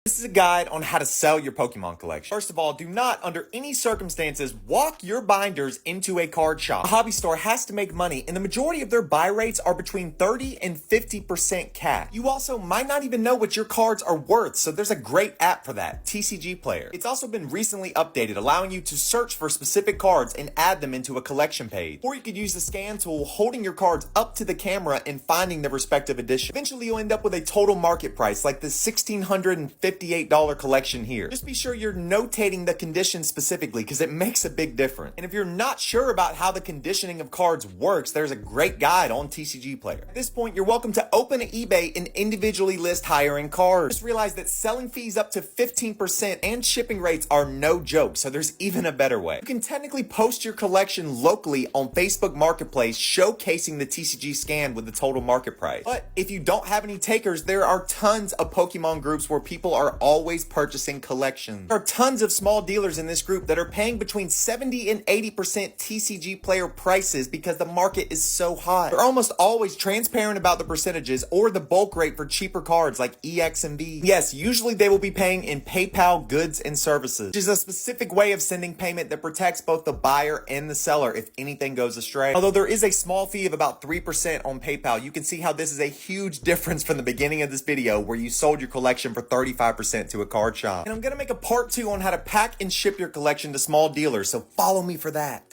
This is a guide on how to sell your Pokemon collection. First of all, do not, under any circumstances, walk your binders into a card shop. A hobby store has to make money, and the majority of their buy rates are between 30 and 50% cash. You also might not even know what your cards are worth, so there's a great app for that, TCG Player. It's also been recently updated, allowing you to search for specific cards and add them into a collection page. Or you could use the scan tool, holding your cards up to the camera and finding the respective edition. Eventually, you'll end up with a total market price, like the $1,658 collection here. Just be sure you're notating the condition specifically because it makes a big difference. And if you're not sure about how the conditioning of cards works, there's a great guide on TCG Player. At this point, you're welcome to open an eBay and individually list hiring cards. Just realize that selling fees up to 15% and shipping rates are no joke, so there's even a better way. You can technically post your collection locally on Facebook Marketplace, showcasing the TCG scan with the total market price. But if you don't have any takers, there are tons of Pokemon groups where people are always purchasing collections. There are tons of small dealers in this group that are paying between 70 and 80% TCG Player prices because the market is so hot. They're almost always transparent about the percentages or the bulk rate for cheaper cards like EX and V. Yes, usually they will be paying in PayPal goods and services, which is a specific way of sending payment that protects both the buyer and the seller if anything goes astray. Although there is a small fee of about 3% on PayPal, you can see how this is a huge difference from the beginning of this video where you sold your collection for 35% to a card shop. And I'm gonna make a part 2 on how to pack and ship your collection to small dealers, so follow me for that.